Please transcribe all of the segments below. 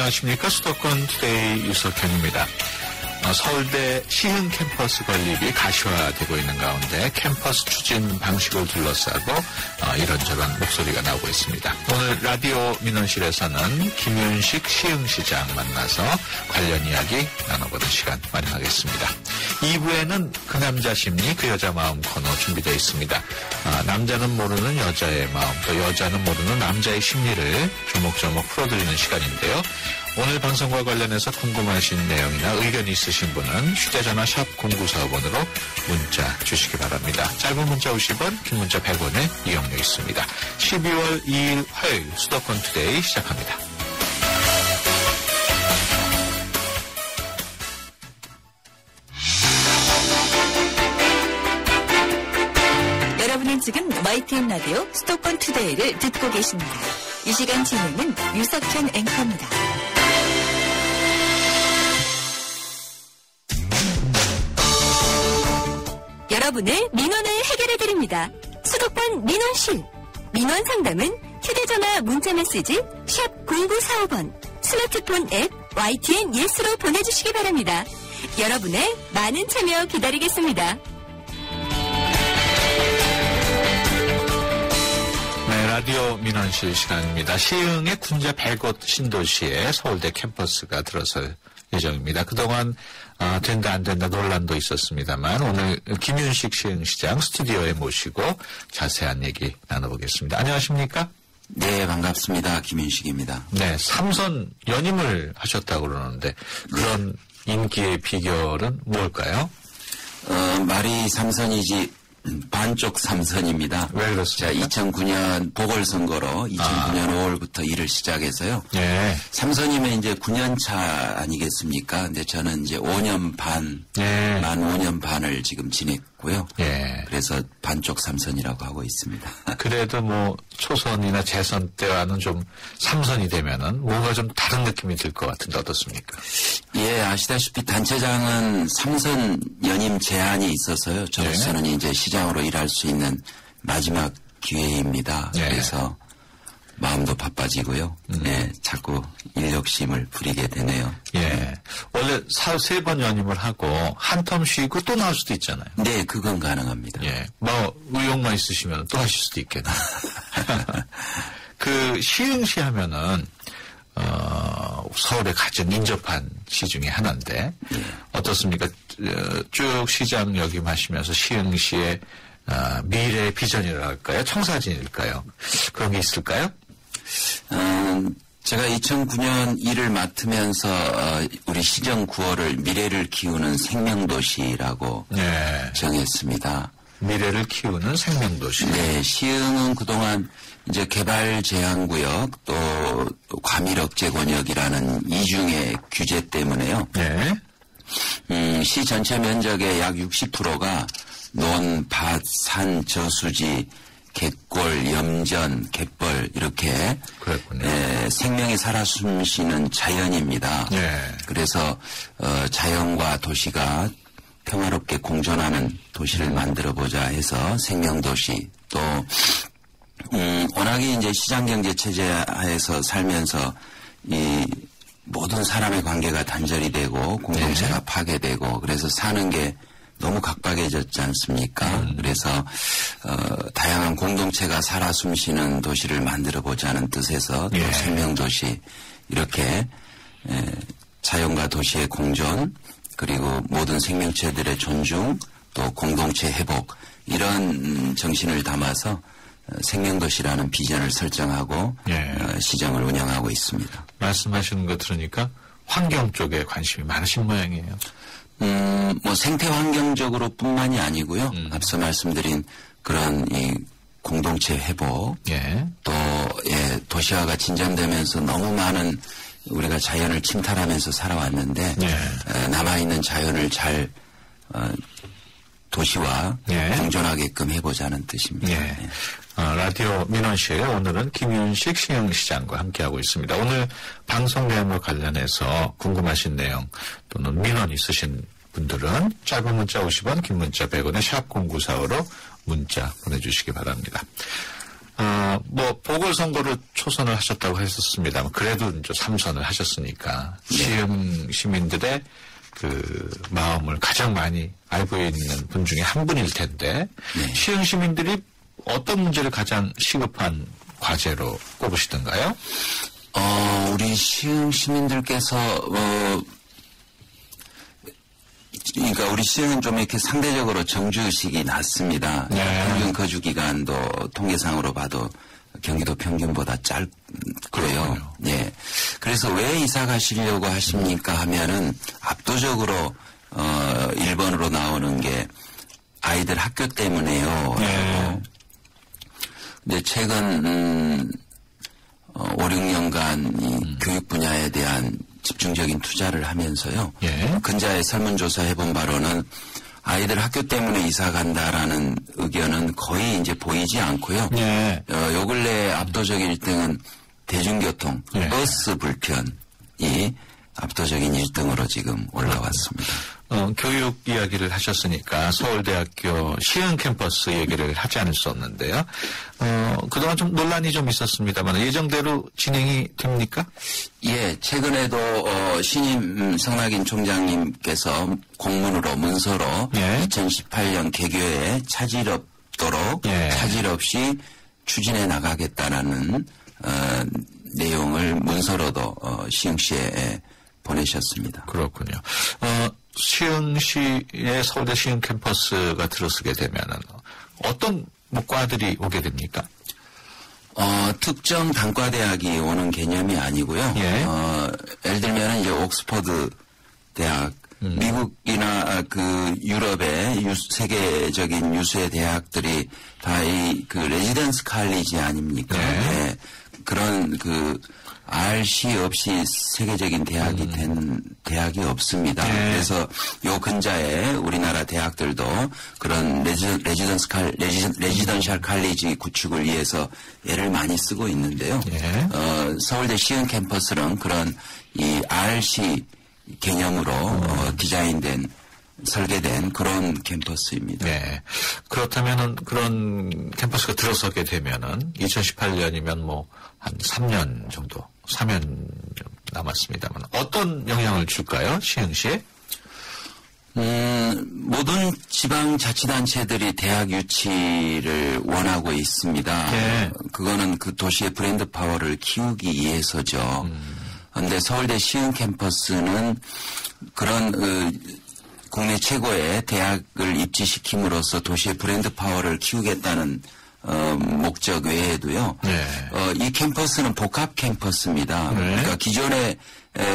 안녕하십니까. 수도권 투데이 유석현입니다. 서울대 시흥 캠퍼스 건립이 가시화되고 있는 가운데 캠퍼스 추진 방식을 둘러싸고 이런저런 목소리가 나오고 있습니다. 오늘 라디오 민원실에서는 김윤식 시흥시장 만나서 관련 이야기 나눠보는 시간 마련하겠습니다. 2부에는 그 남자 심리 그 여자 마음 코너 준비되어 있습니다. 남자는 모르는 여자의 마음, 또 여자는 모르는 남자의 심리를 조목조목 풀어드리는 시간인데요. 오늘 방송과 관련해서 궁금하신 내용이나 의견이 있으신 분은 휴대전화 샵 0945번으로 문자 주시기 바랍니다. 짧은 문자 50원, 긴 문자 100원에 이용료 있습니다. 12월 2일 화요일 수도권 투데이 시작합니다. 여러분은 지금 YTN 라디오 수도권 투데이를 듣고 계십니다. 이 시간 진행은 유석현 앵커입니다. 여러분의 민원을 해결해드립니다. 수도권 민원실. 민원 상담은 휴대전화 문자메시지 샵 0945번, 스마트폰 앱 YTN 예스로 보내주시기 바랍니다. 여러분의 많은 참여 기다리겠습니다. 네, 라디오 민원실 시간입니다. 시흥의 군자 100곳 신도시에 서울대 캠퍼스가 들어설 예정입니다. 그동안 된다 안 된다 논란도 있었습니다만 오늘 김윤식 시흥시장 스튜디오에 모시고 자세한 얘기 나눠보겠습니다. 안녕하십니까? 네, 반갑습니다. 김윤식입니다. 네, 3선 연임을 하셨다고 그러는데 그런 인기의 비결은 뭘까요? 말이 3선이지 반쪽 3선입니다. 왜 그렇습니까? 자, 2009년 보궐선거로 2009년 5월부터 일을 시작해서요. 네. 3선이면 이제 9년 차 아니겠습니까? 근데 저는 이제 5년 반, 네. 만 5년 반을 지금 지냈고요. 네. 그래서 반쪽 3선이라고 하고 있습니다. 그래도 뭐 초선이나 재선 때와는 좀 3선이 되면은 뭔가 좀 다른 느낌이 들 것 같은데 어떻습니까? 예, 아시다시피 단체장은 3선 연임 제한이 있어서요. 저로서는 이제 시장으로 일할 수 있는 마지막 기회입니다. 네. 그래서 마음도 바빠지고요. 네, 자꾸 인력심을 부리게 되네요. 예. 원래 3번 연임을 하고 한 텀 쉬고 또 나올 수도 있잖아요. 네, 그건 가능합니다. 예. 뭐 의욕만 있으시면 또 하실 수도 있겠네요. 그 시흥시 하면은 서울에 가장 인접한 시 중에 하나인데 어떻습니까? 쭉 시장 역임하시면서 시흥시의 미래 비전이라 할까요? 청사진일까요? 그런 게 있을까요? 제가 2009년 일을 맡으면서 우리 시정 구호를 미래를 키우는 생명도시라고 네. 정했습니다. 미래를 키우는 생명도시. 네, 시흥은 그동안 이제 개발 제한구역 또 과밀 억제 권역이라는 이중의 규제 때문에요. 네. 시 전체 면적의 약 60%가 논, 밭, 산, 저수지, 갯골, 염전, 갯벌 이렇게 그랬군요. 생명이 살아 숨쉬는 자연입니다. 네. 그래서 자연과 도시가 평화롭게 공존하는 도시를 만들어보자 해서 생명도시 또 워낙에 이제 시장경제 체제 하에서 살면서 이 모든 사람의 관계가 단절이 되고 공동체가 파괴되고 그래서 사는 게 너무 각박해졌지 않습니까? 그래서 다양한 공동체가 살아 숨쉬는 도시를 만들어보자는 뜻에서 또 생명도시 이렇게 자연과 도시의 공존 그리고 모든 생명체들의 존중 또 공동체 회복 이런 정신을 담아서 생명도시라는 비전을 설정하고 시정을 운영하고 있습니다. 말씀하시는 거 들으니까 환경 쪽에 관심이 많으신 모양이에요. 뭐 생태 환경적으로 뿐만이 아니고요. 앞서 말씀드린 그런 이 공동체 회복 또 도시화가 진전되면서 너무 많은 우리가 자연을 침탈하면서 살아왔는데 남아있는 자연을 잘 도시와 공존하게끔 해보자는 뜻입니다. 라디오 민원실 오늘은 김윤식 시흥시장과 함께하고 있습니다. 오늘 방송 내용과 관련해서 궁금하신 내용 또는 민원 있으신 분들은 짧은 문자 50원, 긴 문자 100원에 샵 0945로 문자 보내주시기 바랍니다. 뭐 보궐선거로 초선을 하셨다고 했었습니다만 그래도 이제 3선을 하셨으니까 시흥 시민들의 그 마음을 가장 많이 알고 있는 분 중에 한 분일 텐데 시흥 시민들이 어떤 문제를 가장 시급한 과제로 꼽으시던가요? 우리 시흥 시민들께서 그러니까 우리 시흥은 좀 이렇게 상대적으로 정주의식이 낮습니다. 평균 거주 기간도 통계상으로 봐도 경기도 평균보다 짧고요. 예. 그래서 왜 이사 가시려고 하십니까 하면은 압도적으로 1번으로 나오는 게 아이들 학교 때문에요. 근데 최근 5, 6년간 이 교육 분야에 대한 집중적인 투자를 하면서요. 근자에 설문조사 해본 바로는 아이들 학교 때문에 이사 간다라는 의견은 거의 이제 보이지 않고요. 요 근래 압도적인 1등은 대중교통, 버스 불편이 압도적인 1등으로 지금 올라왔습니다. 교육 이야기를 하셨으니까 서울대학교 시흥 캠퍼스 얘기를 하지 않을 수 없는데요. 그동안 좀 논란이 좀 있었습니다만 예정대로 진행이 됩니까? 예, 최근에도 신임 성낙인 총장님께서 공문으로 문서로 2018년 개교에 차질 없도록 차질 없이 추진해 나가겠다라는 내용을 문서로도 시흥시에 보내셨습니다. 그렇군요. 시흥시의 서울대 시흥 캠퍼스가 들어서게 되면은 어떤 과들이 오게 됩니까? 특정 단과대학이 오는 개념이 아니고요. 예를 들면 이제 옥스퍼드 대학, 미국이나 그 유럽의 세계적인 유수의 대학들이 다 이 그 레지던스 칼리지 아닙니까? 그런 그 RC 없이 세계적인 대학이 된 대학이 없습니다. 그래서 요 근자에 우리나라 대학들도 그런 레지던셜 칼리지 구축을 위해서 애를 많이 쓰고 있는데요. 서울대 시흥 캠퍼스는 그런 이 RC 개념으로 디자인된 설계된 그런 캠퍼스입니다. 그렇다면은 그런 캠퍼스가 들어서게 되면은 2018년이면 뭐 한 3년 정도, 3년 남았습니다만 어떤 영향을 줄까요? 시흥시에? 모든 지방자치단체들이 대학 유치를 원하고 있습니다. 그거는 그 도시의 브랜드 파워를 키우기 위해서죠. 그런데 서울대 시흥 캠퍼스는 그런 국내 최고의 대학을 입지시킴으로써 도시의 브랜드 파워를 키우겠다는 목적 외에도요. 이 캠퍼스는 복합 캠퍼스입니다. 그러니까 기존의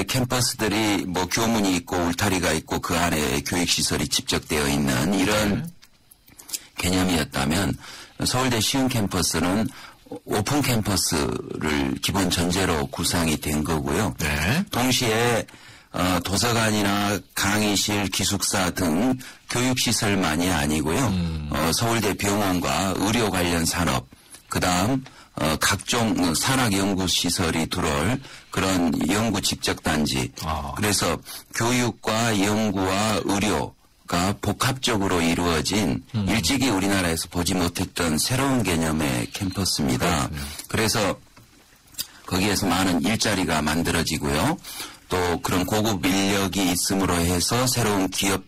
캠퍼스들이 뭐 교문이 있고 울타리가 있고 그 안에 교육시설이 집적되어 있는 이런 개념이었다면 서울대 시흥 캠퍼스는 오픈 캠퍼스를 기본 전제로 구상이 된 거고요. 동시에 도서관이나 강의실, 기숙사 등 교육시설만이 아니고요. 서울대 병원과 의료 관련 산업, 그 다음 각종 산학연구시설이 들어올 그런 연구 집적단지. 그래서 교육과 연구와 의료가 복합적으로 이루어진 일찍이 우리나라에서 보지 못했던 새로운 개념의 캠퍼스입니다. 그래서 거기에서 많은 일자리가 만들어지고요. 또 그런 고급 인력이 있음으로 해서 새로운 기업이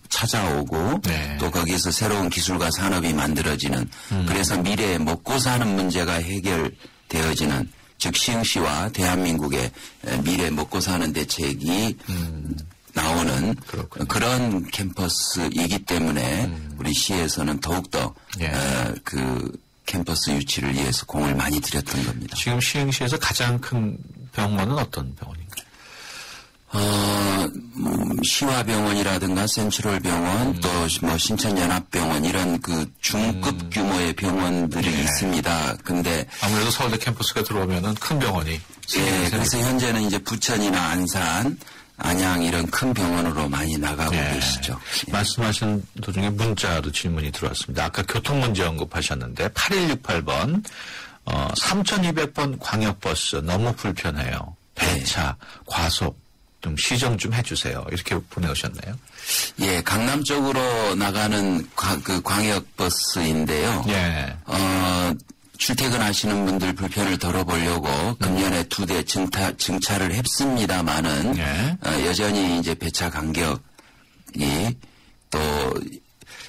찾아오고 또 거기에서 새로운 기술과 산업이 만들어지는 그래서 미래에 먹고 사는 문제가 해결되어지는 즉 시흥시와 대한민국의 미래 먹고 사는 대책이 나오는 그런 캠퍼스이기 때문에 우리 시에서는 더욱더 그 캠퍼스 유치를 위해서 공을 많이 들였던 겁니다. 지금 시흥시에서 가장 큰 병원은 어떤 병원인가요? 시화병원이라든가 센트럴병원 또 뭐 신천연합병원 이런 그 중급 규모의 병원들이 있습니다. 근데 아무래도 서울대 캠퍼스가 들어오면은 큰 병원이 그래서 현재는 이제 부천이나 안산, 안양 이런 큰 병원으로 많이 나가고 계시죠. 말씀하신 도중에 문자도 질문이 들어왔습니다. 아까 교통 문제 언급하셨는데 8168번 3200번 광역버스 너무 불편해요. 배차, 과속 좀 시정 좀 해주세요. 이렇게 보내오셨네요. 예, 강남 쪽으로 나가는 그 광역버스인데요. 예. 출퇴근하시는 분들 불편을 덜어보려고 금년에 2대 증차를 했습니다만은 예. 여전히 이제 배차 간격이 또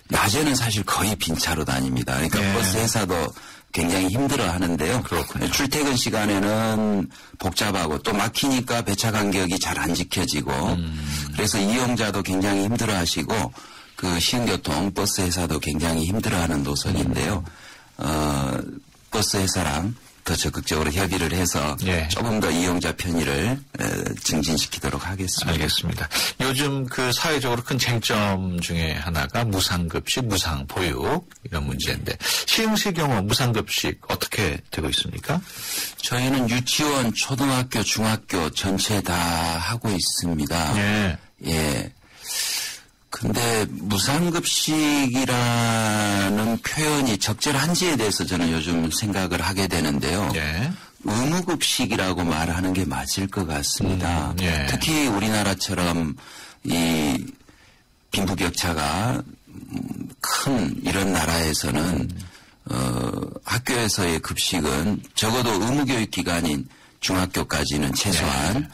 낮에는 사실 거의 빈 차로 다닙니다. 그러니까 예. 버스 회사도 굉장히 힘들어 하는데요. 그렇군요. 출퇴근 시간에는 복잡하고 또 막히니까 배차 간격이 잘 안 지켜지고 그래서 이용자도 굉장히 힘들어 하시고 그 시흥교통 버스 회사도 굉장히 힘들어 하는 노선인데요. 버스 회사랑 더 적극적으로 협의를 해서 예. 조금 더 이용자 편의를 증진시키도록 하겠습니다. 알겠습니다. 요즘 그 사회적으로 큰 쟁점 중에 하나가 무상급식, 무상보육 이런 문제인데 시흥시 경우 무상급식 어떻게 되고 있습니까? 저희는 유치원, 초등학교, 중학교 전체 다 하고 있습니다. 예. 예. 근데 무상급식이라는 표현이 적절한지에 대해서 저는 요즘 생각을 하게 되는데요. 예. 의무급식이라고 말하는 게 맞을 것 같습니다. 예. 특히 우리나라처럼 이 빈부격차가 큰 이런 나라에서는 학교에서의 급식은 적어도 의무교육 기간인 중학교까지는 최소한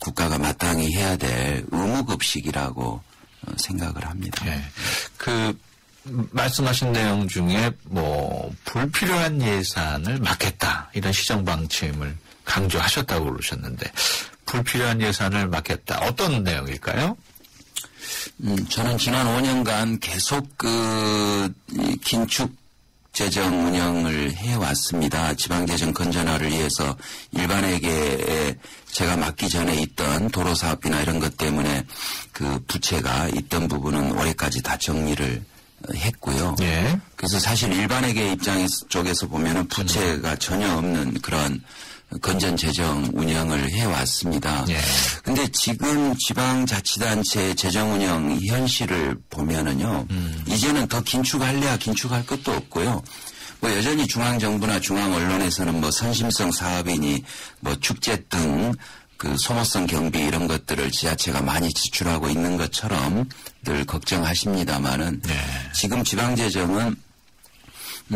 국가가 마땅히 해야 될 의무급식이라고 생각을 합니다. 예. 그 말씀하신 내용 중에 뭐 불필요한 예산을 막겠다 이런 시정 방침을 강조하셨다고 그러셨는데 불필요한 예산을 막겠다 어떤 내용일까요? 저는 지난 5년간 계속 이 긴축 재정 운영을 해왔습니다. 지방재정 건전화를 위해서 일반에게 제가 맡기 전에 있던 도로사업비나 이런 것 때문에 그 부채가 있던 부분은 올해까지 다 정리를 했고요. 예. 그래서 사실 일반에게 쪽에서 보면은 부채가 전혀 없는 그런 건전 재정 운영을 해왔습니다. 예. 근데 지금 지방자치단체 재정 운영 현실을 보면은요, 이제는 더 긴축할래야 긴축할 것도 없고요. 뭐 여전히 중앙정부나 중앙언론에서는 뭐 선심성 사업이니 뭐 축제 등 그 소모성 경비 이런 것들을 지자체가 많이 지출하고 있는 것처럼 늘 걱정하십니다만은 지금 지방재정은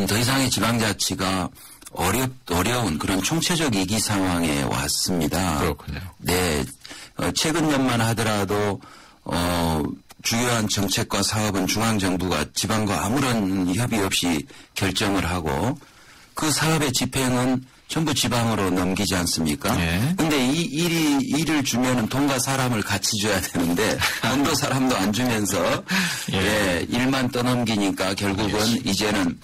더 이상의 지방자치가 어려운 그런 총체적 위기 상황에 왔습니다. 그렇군요. 네. 최근 년만 하더라도, 주요한 정책과 사업은 중앙정부가 지방과 아무런 협의 없이 결정을 하고 그 사업의 집행은 전부 지방으로 넘기지 않습니까? 네. 근데 이 일을 주면은 돈과 사람을 같이 줘야 되는데 돈도 사람도 안 주면서 예, 일만 떠넘기니까 결국은 이제는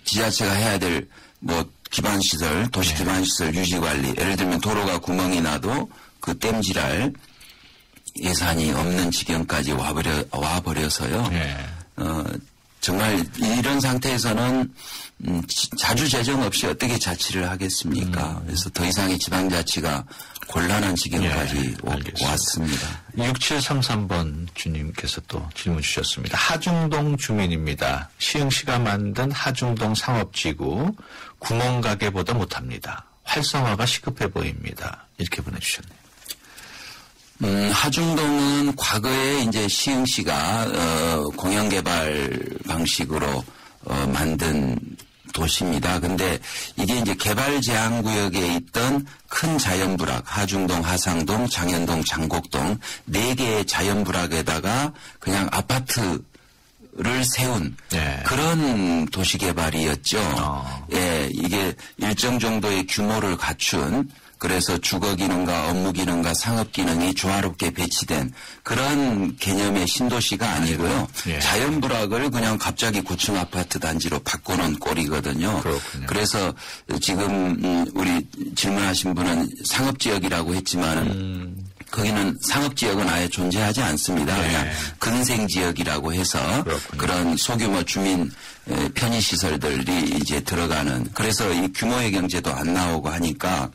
지자체가 해야 될 뭐 기반시설, 도시 기반시설 유지관리, 예를 들면 도로가 구멍이 나도 그 땜질할 예산이 없는 지경까지 와버려서요. 정말 이런 상태에서는 자주 재정 없이 어떻게 자치를 하겠습니까? 그래서 더 이상의 지방자치가 곤란한 지경까지 왔습니다. 6733번 주님께서 또 질문 주셨습니다. 하중동 주민입니다. 시흥시가 만든 하중동 상업지구 구멍가게보다 못합니다. 활성화가 시급해 보입니다. 이렇게 보내주셨네요. 하중동은 과거에 이제 시흥시가 공영개발 방식으로 만든 도시입니다. 근데 이게 이제 개발 제한 구역에 있던 큰 자연부락, 하중동, 하상동, 장현동, 장곡동 4개의 자연부락에다가 그냥 아파트를 세운 그런 도시 개발이었죠. 예, 이게 일정 정도의 규모를 갖춘 그래서 주거 기능과 업무 기능과 상업 기능이 조화롭게 배치된 그런 개념의 신도시가 아니고요. 자연부락을 그냥 갑자기 고층 아파트 단지로 바꿔놓은 꼴이거든요. 그렇군요. 그래서 지금 우리 질문하신 분은 상업지역이라고 했지만 거기는 상업지역은 아예 존재하지 않습니다. 그냥 근생지역이라고 해서 그런 소규모 주민 편의시설들이 이제 들어가는 그래서 이 규모의 경제도 안 나오고 하니까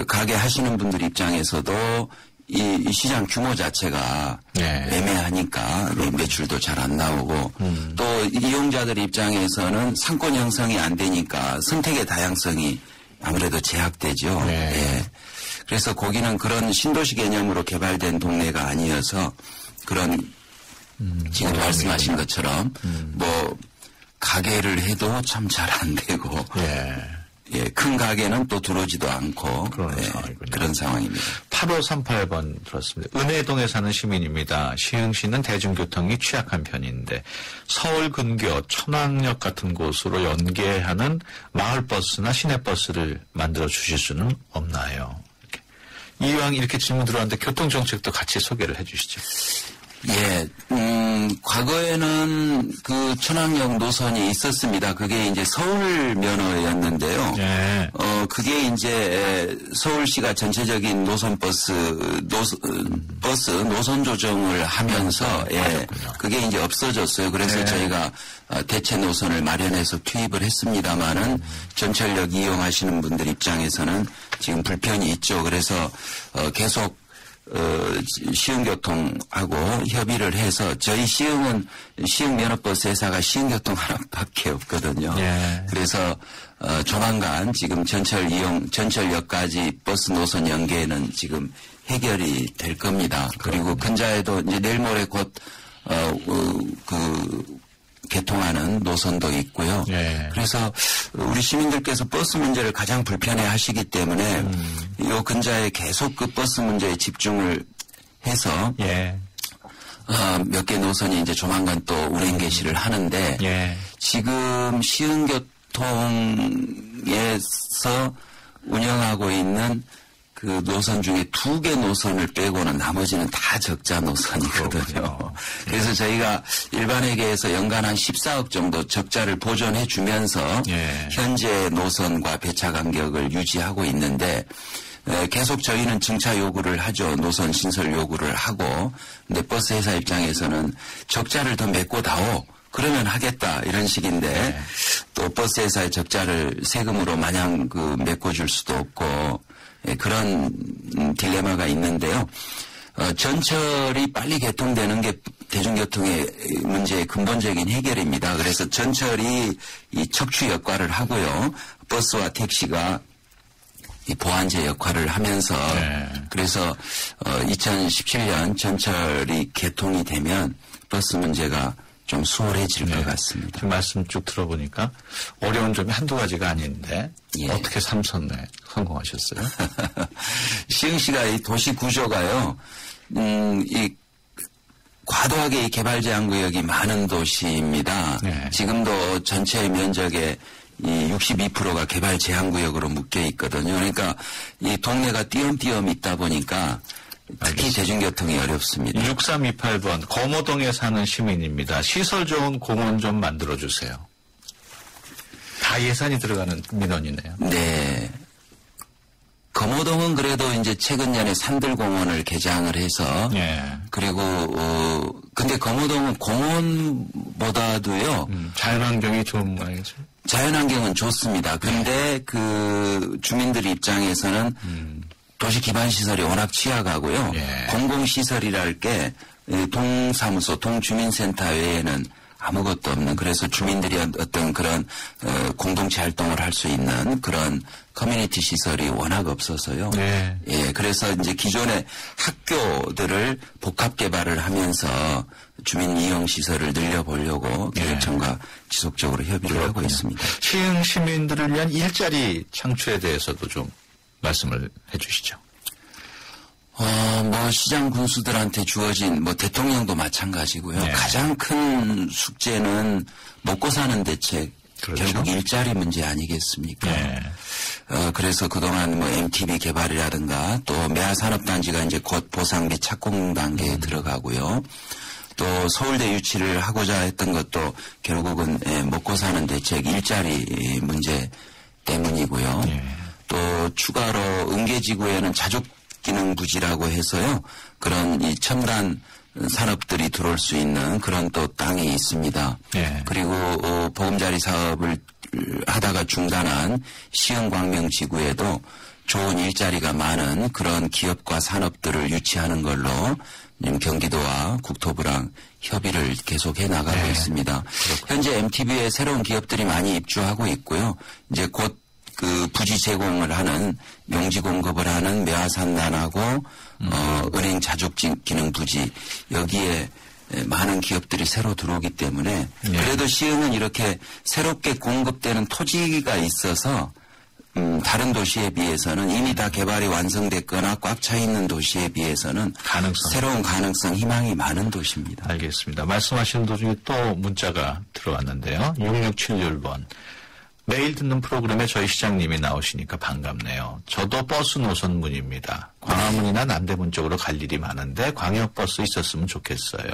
가게 하시는 분들 입장에서도 이 시장 규모 자체가 애매하니까 매출도 잘 안 나오고 또 이용자들 입장에서는 상권 형성이 안 되니까 선택의 다양성이 아무래도 제약되죠. 그래서 거기는 그런 신도시 개념으로 개발된 동네가 아니어서 그런 지금 말씀하신 것처럼 뭐 가게를 해도 참 잘 안 되고 예, 큰 가게는 또 들어오지도 않고 그런 상황입니다. 8538번 들었습니다. 은혜동에 사는 시민입니다. 시흥시는 대중교통이 취약한 편인데 서울 근교 천왕역 같은 곳으로 연계하는 마을버스나 시내버스를 만들어 주실 수는 없나요? 이왕 이렇게 질문 들어왔는데 교통정책도 같이 소개를 해 주시죠. 예, 과거에는 그 천왕역 노선이 있었습니다. 그게 이제 서울 면허였는데요. 예. 그게 이제 서울시가 전체적인 노선 조정을 하면서, 예, 그게 이제 없어졌어요. 그래서 저희가 대체 노선을 마련해서 투입을 했습니다만은 전철역 이용하시는 분들 입장에서는 지금 불편이 있죠. 그래서, 계속 시흥교통하고 협의를 해서 저희 시흥은 시흥 면허버스 회사가 시흥교통 하나밖에 없거든요. 예. 그래서 조만간 지금 전철역까지 버스 노선 연계는 지금 해결이 될 겁니다. 그리고 근자에도 이제 내일 모레 곧 개통하는 노선도 있고요. 예. 그래서 우리 시민들께서 버스 문제를 가장 불편해 하시기 때문에 요 근자에 계속 그 버스 문제에 집중을 해서 몇 개 노선이 이제 조만간 또 운행 개시를 하는데 지금 시흥교통에서 운영하고 있는 그 노선 중에 2개 노선을 빼고는 나머지는 다 적자 노선이거든요. 그래서 저희가 일반회계에서 연간 한 14억 정도 적자를 보존해 주면서 현재 노선과 배차 간격을 유지하고 있는데 계속 저희는 증차 요구를 하죠. 노선 신설 요구를 하고. 근데 버스 회사 입장에서는 적자를 더 메꿔 다오. 그러면 하겠다 이런 식인데 또 버스 회사의 적자를 세금으로 마냥 메꿔줄 수도 없고 그런 딜레마가 있는데요. 전철이 빨리 개통되는 게 대중교통의 문제의 근본적인 해결입니다. 그래서 전철이 이 척추 역할을 하고요. 버스와 택시가 이 보완제 역할을 하면서 그래서 2017년 전철이 개통이 되면 버스 문제가 좀 수월해질 것 같습니다. 지금 말씀 쭉 들어보니까 어려운 점이 한두 가지가 아닌데 어떻게 3선에 성공하셨어요? 시흥시가 이 도시 구조가요. 이 과도하게 이 개발 제한 구역이 많은 도시입니다. 지금도 전체 면적의 이 62%가 개발 제한 구역으로 묶여 있거든요. 그러니까 이 동네가 띄엄띄엄 있다 보니까 특히 대중교통이 어렵습니다. 6328번 거모동에 사는 시민입니다. 시설 좋은 공원 좀 만들어주세요. 다 예산이 들어가는 민원이네요. 네. 거모동은 그래도 이제 최근년에 산들공원을 개장을 해서 그리고 근데 거모동은 공원보다도요 자연환경이 좋은 모양이죠. 자연환경은 좋습니다. 근데 그 주민들 입장에서는 도시 기반 시설이 워낙 취약하고요. 공공시설이랄 게 동사무소, 동주민센터 외에는 아무것도 없는 그래서 주민들이 어떤 그런 공동체 활동을 할 수 있는 그런 커뮤니티 시설이 워낙 없어서요. 예, 그래서 이제 기존의 학교들을 복합 개발을 하면서 주민 이용 시설을 늘려보려고 교육청과 지속적으로 협의를 하고 있습니다. 시흥 시민들을 위한 일자리 창출에 대해서도 좀 말씀을 해주시죠. 시장 군수들한테 주어진 대통령도 마찬가지고요. 가장 큰 숙제는 먹고 사는 대책, 결국 일자리 문제 아니겠습니까? 그래서 그동안 MTB 개발이라든가 또 매화산업단지가 이제 곧 보상 및 착공 단계에 들어가고요. 또 서울대 유치를 하고자 했던 것도 결국은 먹고 사는 대책, 일자리 문제 때문이고요. 또 추가로 은계지구에는 자족기능부지라고 해서요. 그런 이 첨단 산업들이 들어올 수 있는 그런 또 땅이 있습니다. 그리고 보금자리 사업을 하다가 중단한 시흥광명지구에도 좋은 일자리가 많은 그런 기업과 산업들을 유치하는 걸로 경기도와 국토부랑 협의를 계속해 나가고 있습니다. 현재 MTB에 새로운 기업들이 많이 입주하고 있고요. 이제 곧 그 부지 제공을 하는 용지 공급을 하는 매화산단하고 은행 자족기능 부지 여기에 많은 기업들이 새로 들어오기 때문에 그래도 시흥은 이렇게 새롭게 공급되는 토지가 있어서 다른 도시에 비해서는 이미 다 개발이 완성됐거나 꽉 차 있는 도시에 비해서는 새로운 가능성, 희망이 많은 도시입니다. 알겠습니다. 말씀하시는 도중에 또 문자가 들어왔는데요. 6676번. 매일 듣는 프로그램에 저희 시장님이 나오시니까 반갑네요. 저도 버스 노선문입니다. 광화문이나 남대문 쪽으로 갈 일이 많은데 광역버스 있었으면 좋겠어요.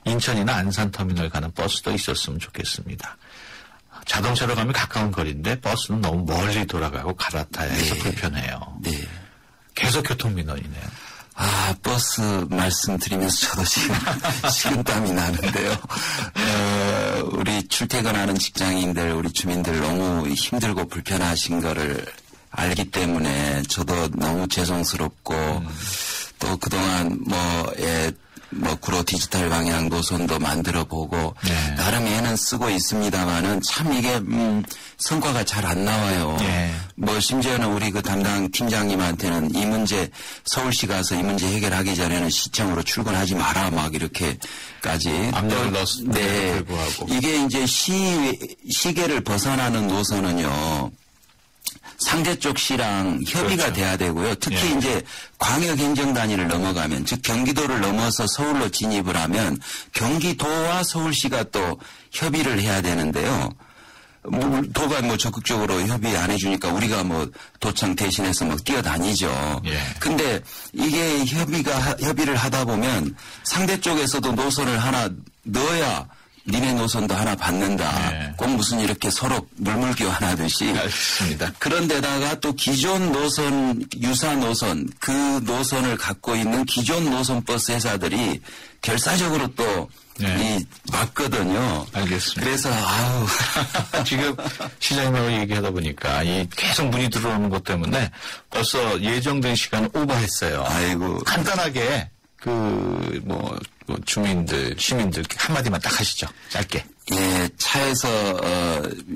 인천이나 안산터미널 가는 버스도 있었으면 좋겠습니다. 자동차로 가면 가까운 거리인데 버스는 너무 멀리 돌아가고 갈아타야 해서 불편해요. 네. 계속 교통민원이네요. 아, 버스 말씀드리면서 저도 지금 식은땀이 나는데요. 우리 출퇴근하는 직장인들, 우리 주민들 너무 힘들고 불편하신 거를 알기 때문에 저도 너무 죄송스럽고 또 그동안 구로 디지털 방향 노선도 만들어 보고 나름 애는 쓰고 있습니다만은 참 이게 성과가 잘 안 나와요. 심지어는 우리 그 담당 팀장님한테는 이 문제 서울시 가서 이 문제 해결하기 전에는 시청으로 출근하지 마라 막 이렇게까지 압력을 넣었는데 불구하고 이게 이제 시계를 벗어나는 노선은요. 상대 쪽 시랑 협의가 그렇죠. 돼야 되고요. 특히 이제 광역행정단위를 넘어가면 즉 경기도를 넘어서 서울로 진입을 하면 경기도와 서울시가 또 협의를 해야 되는데요. 도가 적극적으로 협의 안 해주니까 우리가 도청 대신해서 뛰어다니죠. 근데 이게 협의를 하다 보면 상대 쪽에서도 노선을 하나 넣어야 니네 노선도 하나 받는다. 꼭 무슨 이렇게 서로 물물교 하나듯이. 알겠습니다. 그런데다가 또 기존 노선, 유사 노선, 그 노선을 갖고 있는 기존 노선 버스 회사들이 결사적으로 또 맞거든요. 알겠습니다. 그래서 지금 시장님하고 얘기하다 보니까 계속 문의 들어오는 것 때문에 벌써 예정된 시간을 오버했어요. 아이고. 간단하게 주민들, 시민들 한마디만 딱 하시죠. 짧게. 예, 차에서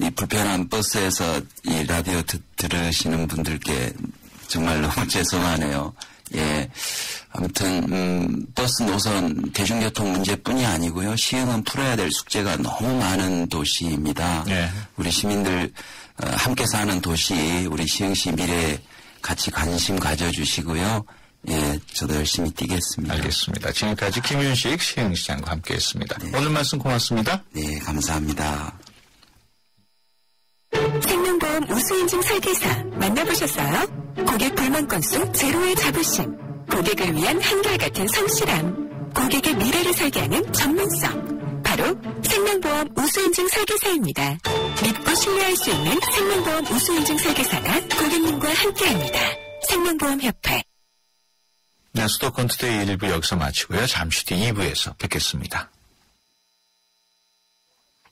이 불편한 버스에서 이 라디오 들으시는 분들께 정말 너무 죄송하네요. 예, 아무튼 버스 노선 대중교통 문제뿐이 아니고요. 시흥은 풀어야 될 숙제가 너무 많은 도시입니다. 우리 시민들 함께 사는 도시, 우리 시흥시 미래에 같이 관심 가져주시고요. 예, 저도 열심히 뛰겠습니다. 알겠습니다. 지금까지 김윤식 시흥시장과 함께했습니다. 오늘 말씀 고맙습니다. 네, 감사합니다. 생명보험 우수인증 설계사 만나보셨어요? 고객 불만 건수 제로의 자부심, 고객을 위한 한결같은 성실함, 고객의 미래를 설계하는 전문성, 바로 생명보험 우수인증 설계사입니다. 믿고 신뢰할 수 있는 생명보험 우수인증 설계사가 고객님과 함께합니다. 생명보험협회. 네, 수도권 투데이 1부 여기서 마치고요. 잠시 뒤 2부에서 뵙겠습니다.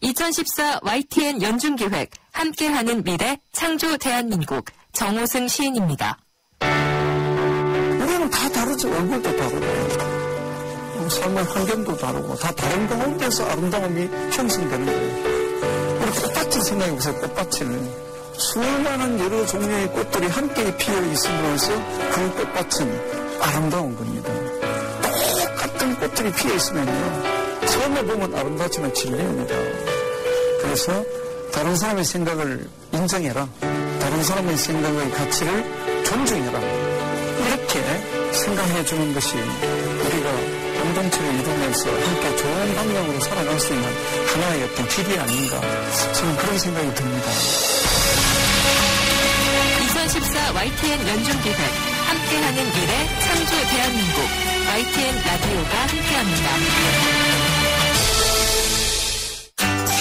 2014 YTN 연중기획 함께하는 미래 창조 대한민국 정호승 시인입니다. 우리는 다 다르죠. 얼굴도 다르고 삶의 환경도 다르고 다 다른 가운데서 아름다움이 형성되는 거예요. 우리 꽃밭을 생각해 보세요. 꽃밭을. 수많은 여러 종류의 꽃들이 함께 피어 있으면서 그 꽃밭은 아름다운 겁니다. 똑같은 꽃들이 피어 있으면요. 처음에 보면 아름답지만 질립니다. 그래서 다른 사람의 생각을 인정해라. 다른 사람의 생각의 가치를 존중해라. 이렇게 생각해 주는 것이 우리가 공동체를 이루면서 함께 좋은 방향으로 살아갈 수 있는 하나의 어떤 길이 아닌가. 저는 그런 생각이 듭니다. 2014 YTN 연중기획 함께하는 미래 창조 대한민국 YTN 라디오가 함께합니다.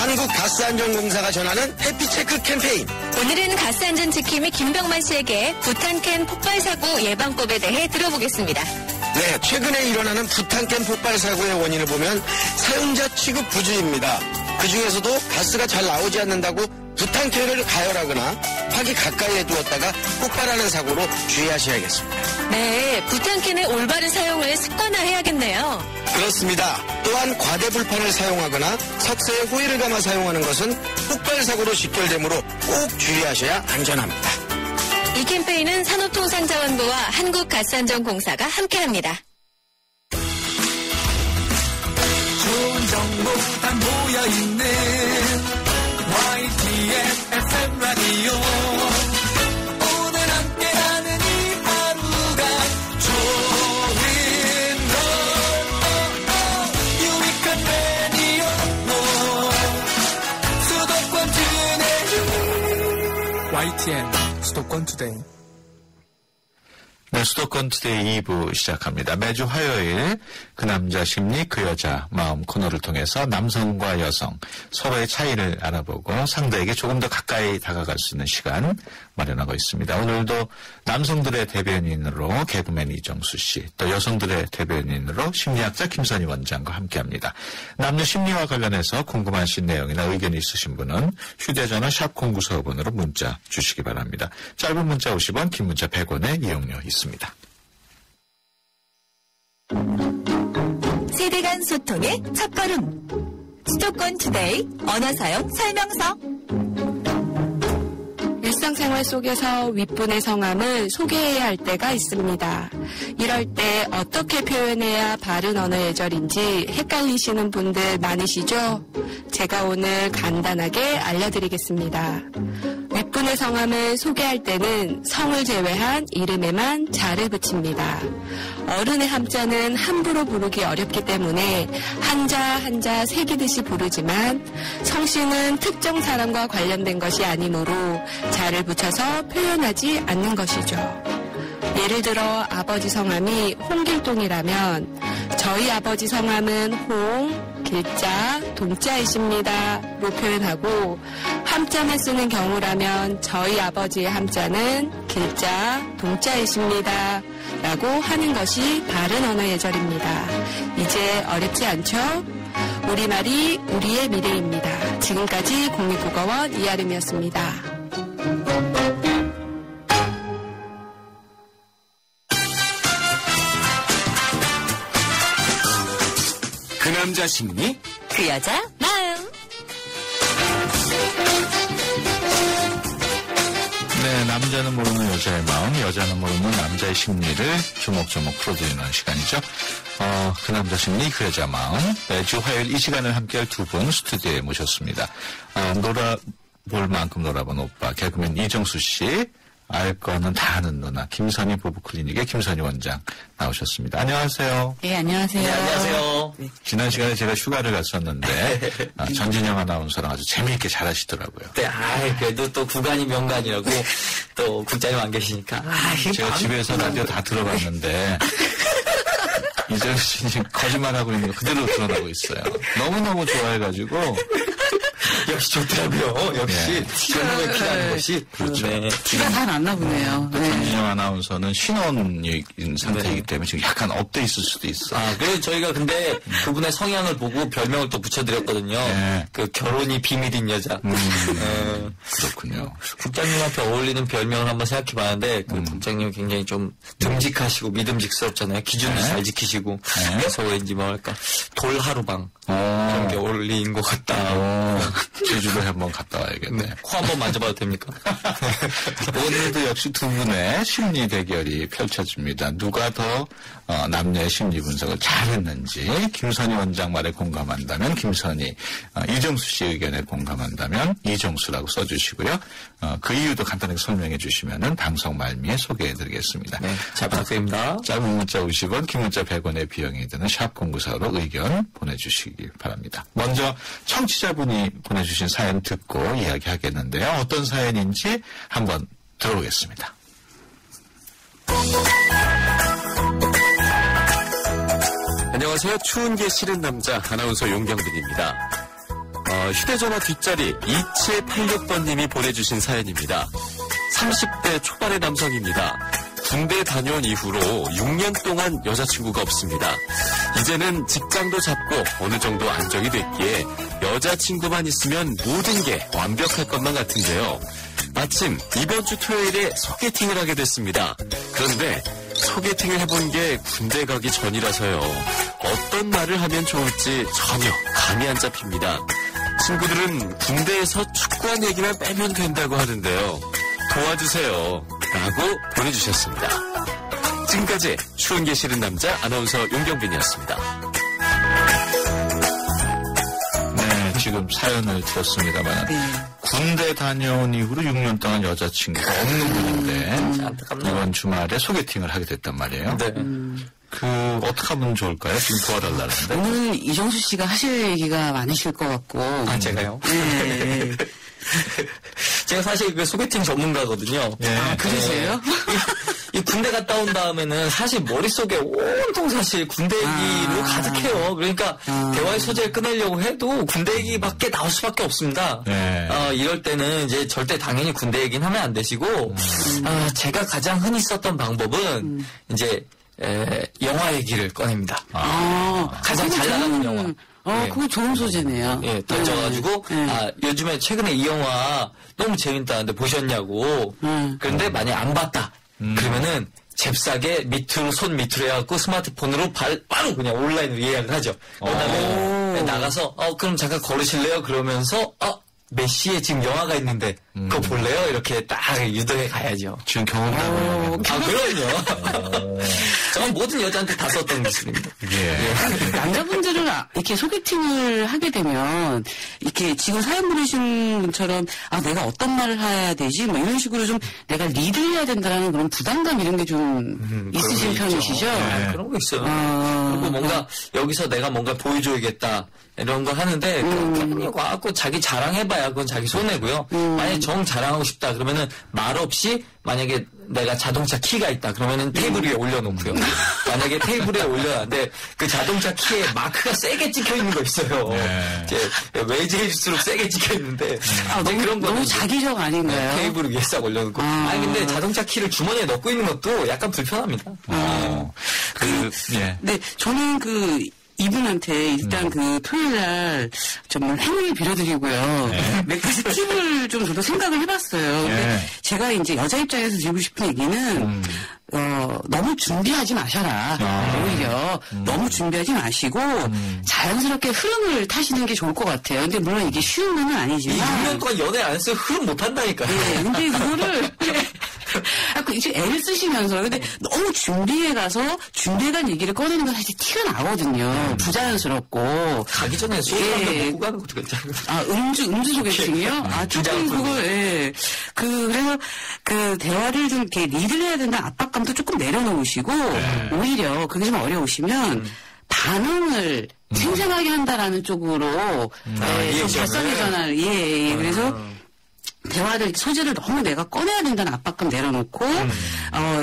한국가스안전공사가 전하는 해피체크 캠페인. 오늘은 가스안전 지킴이 김병만 씨에게 부탄캔 폭발사고 예방법에 대해 들어보겠습니다. 네, 최근에 일어나는 부탄캔 폭발 사고의 원인을 보면 사용자 취급 부주의입니다. 그 중에서도 가스가 잘 나오지 않는다고 부탄캔을 가열하거나 화기 가까이에 두었다가 폭발하는 사고로 주의하셔야겠습니다. 네, 부탄캔의 올바른 사용을 습관화해야겠네요. 그렇습니다. 또한 과대불판을 사용하거나 석쇠에 호일을 감아 사용하는 것은 폭발사고로 직결되므로 꼭 주의하셔야 안전합니다. 이 캠페인은 산업통상자원부와 한국가스안전공사가 함께합니다. 좋은 정보 다 모여있는 YTN FM 라디오. 오늘 함께하는 이 하루가 좋은 걸 유익한 라디오 수도권 투데이. YTN 수도권 투데이. 네, 수도권 투데이 2부 시작합니다. 매주 화요일 그 남자 심리 그 여자 마음 코너를 통해서 남성과 여성 서로의 차이를 알아보고 상대에게 조금 더 가까이 다가갈 수 있는 시간 마련하고 있습니다. 오늘도 남성들의 대변인으로 개그맨 이정수 씨, 또 여성들의 대변인으로 심리학자 김선희 원장과 함께합니다. 남녀 심리와 관련해서 궁금하신 내용이나 의견이 있으신 분은 휴대전화 샵 0945번으로 문자 주시기 바랍니다. 짧은 문자 50원, 긴 문자 100원의 이용료 있습니다. 세대 간 소통의 첫걸음. 수도권 투데이 언어사용 설명서. 일상생활 속에서 윗분의 성함을 소개해야 할 때가 있습니다. 이럴 때 어떻게 표현해야 바른 언어 예절인지 헷갈리시는 분들 많으시죠? 제가 오늘 간단하게 알려드리겠습니다. 윗분의 성함을 소개할 때는 성을 제외한 이름에만 자를 붙입니다. 어른의 함자는 함부로 부르기 어렵기 때문에 한자 새기듯이 부르지만 성씨는 특정 사람과 관련된 것이 아니므로 자를 붙여서 표현하지 않는 것이죠. 예를 들어 아버지 성함이 홍길동이라면 저희 아버지 성함은 홍, 길자, 동자이십니다 로 표현하고 함자만 쓰는 경우라면 저희 아버지의 함자는 길자, 동자이십니다 라고 하는 것이 바른 언어 예절입니다. 이제 어렵지 않죠? 우리말이 우리의 미래입니다. 지금까지 국립국어원 이아름이었습니다. 그 남자 심리 그 여자 마음. 네, 남자는 모르는 여자의 마음, 여자는 모르는 남자의 심리를 조목조목 풀어드리는 시간이죠. 그 남자 심리, 그 여자 마음. 매주 화요일 이 시간을 함께할 두 분 스튜디오에 모셨습니다. 놀아볼 만큼 놀아본 오빠, 개그맨 이정수 씨, 알 거는 다 아는 누나, 김선희 부부클리닉의 김선희 원장 나오셨습니다. 안녕하세요. 네, 안녕하세요. 네, 안녕하세요. 지난 시간에 제가 휴가를 갔었는데 전진영 아나운서랑 아주 재미있게 잘하시더라고요. 네, 그래도 또 구간이 명간이라고 또 국장님 안 계시니까. 제가 집에서 라디오 다 들어봤는데 이정수 씨는 거짓말하고 있는 거 그대로 드러나고 있어요. 너무너무 좋아해가지고 역시 좋더라고요. 역시 제목에 피하는 것이. 그렇죠. 네. 티가 다 났나 보네요. 네. 전진영 아나운서는 신혼인 상태이기 네. 때문에 지금 약간 업돼 있을 수도 있어. 그래서 저희가 근데 그분의 성향을 보고 별명을 또 붙여드렸거든요. 네. 그 결혼이 비밀인 여자. 그렇군요. 국장님한테 어울리는 별명을 한번 생각해봤는데 그 국장님이 굉장히 좀 듬직하시고 믿음직스럽잖아요. 기준도 잘 지키시고. 그래서 왠지 뭐랄까 돌하루방 그런 게 어울린 것 같다. 제주도에 한번 갔다 와야겠네. 네. 코 한번 만져봐도 됩니까? 오늘도 역시 두 분의 심리 대결이 펼쳐집니다. 누가 더 남녀의 심리 분석을 잘했는지. 김선희 원장 말에 공감한다면 김선희, 이정수 씨 의견에 공감한다면 이정수라고 써주시고요. 그 이유도 간단하게 설명해 주시면 방송 말미에 소개해드리겠습니다. 네, 잘 부탁드립니다. 짧은 문자 50원, 긴 문자 100원의 비용이 드는 샵 0945로 의견 보내주시기 바랍니다. 먼저 청취자분이 보내주신 사연 듣고 이야기하겠는데요. 어떤 사연인지 한번 들어보겠습니다. 안녕하세요. 추운 게 싫은 남자 아나운서 용경빈입니다. 휴대전화 뒷자리 2786번님이 보내주신 사연입니다. 30대 초반의 남성입니다. 군대 다녀온 이후로 6년 동안 여자친구가 없습니다. 이제는 직장도 잡고 어느 정도 안정이 됐기에 여자친구만 있으면 모든 게 완벽할 것만 같은데요. 마침 이번 주 토요일에 소개팅을 하게 됐습니다. 그런데 소개팅을 해본 게 군대 가기 전이라서요. 어떤 말을 하면 좋을지 전혀 감이 안 잡힙니다. 친구들은 군대에서 축구한 얘기만 빼면 된다고 하는데요. 도와주세요. 라고 보내주셨습니다. 지금까지 추운 게 싫은 남자 아나운서 용경빈이었습니다. 네, 지금 사연을 들었습니다만 군대 다녀온 이후로 6년 동안 여자친구가 없는 분인데 이번 주말에 소개팅을 하게 됐단 말이에요. 네. 어떻게 하면 좋을까요? 지금 도와달라는데. 오늘 이정수 씨가 하실 얘기가 많으실 것 같고. 아, 제가요? 네. 제가 사실 그 소개팅 전문가거든요. 예. 아, 그러세요? 이 군대 갔다 온 다음에는 사실 머릿속에 온통 사실 군대 얘기로 가득해요. 그러니까 대화의 소재를 꺼내려고 해도 군대 얘기밖에 나올 수밖에 없습니다. 네. 이럴 때는 이제 절대 당연히 군대 얘기는 하면 안 되시고, 제가 가장 흔히 썼던 방법은 이제 영화 얘기를 꺼냅니다. 가장 잘 나가는 영화. 네. 그거 좋은 소재네요. 예, 던져가지고, 요즘에 최근에 이 영화 너무 재밌다는데 보셨냐고. 그런데 만약에 안 봤다. 그러면은 잽싸게 손 밑으로 해갖고 스마트폰으로 바로 그냥 온라인으로 예약을 하죠. 그 다음에 나가서, 그럼 잠깐 걸으실래요? 그러면서, 몇 시에 지금 영화가 있는데 그거 볼래요? 이렇게 딱 유도해 가야죠. 지금 경험담을 그럼요. 저는 모든 여자한테 다 썼던 기술입니다. 예. 남자분들은 이렇게 소개팅을 하게 되면 이렇게 지금 사연 보내신 분처럼 내가 어떤 말을 해야 되지? 뭐 이런 식으로 좀 내가 리드해야 된다는 그런 부담감 이런 게 좀 있으신 편이시죠? 네. 그런 거 있어요. 그리고 뭔가 여기서 내가 뭔가 보여줘야겠다. 이런 거 하는데 괜히 와갖고 자기 자랑해봐야 그건 자기 손해고요. 만약에 정 자랑하고 싶다 그러면은 말 없이 만약에 내가 자동차 키가 있다 그러면은 테이블 위에 올려놓고요. 만약에 테이블 위에 올려놨는데 그 자동차 키에 마크가 세게 찍혀 있는 거 있어요. 네. 이제 외제일수록 세게 찍혀 있는데 그런 거 너무 자기적 아닌가요? 테이블 위에 싹 올려놓고. 근데 자동차 키를 주머니에 넣고 있는 것도 약간 불편합니다. 네, 저는 이분한테 일단 토요일날 정말 행운을 빌어드리고요. 몇 가지 팁을 좀 저도 생각을 해봤어요. 근데 제가 이제 여자 입장에서 드리고 싶은 얘기는, 너무 준비하지 마셔라. 오히려 너무 준비하지 마시고 자연스럽게 흐름을 타시는 게 좋을 것 같아요. 근데 물론 이게 쉬운 건 아니지만. 6년 동안 연애 안 했으면 흐름 못 한다니까요. 네, 근데 그거를. 이제 애를 쓰시면서 근데 너무 준비해 가서 준비해간 얘기를 꺼내는 건 사실 티가 나거든요. 부자연스럽고 가기 전에 소주 한잔 먹고 가는 것도 괜찮아요. 음주 소개팅이요? 조금 그걸 그래서 대화를 좀 이렇게 리드를 해야 된다는 압박감도 조금 내려놓으시고 오히려 그게 좀 어려우시면 반응을 생생하게 한다라는 쪽으로 좀 발상의 전환을 그래서 대화를 소재를 너무 내가 꺼내야 된다는 압박감 내려놓고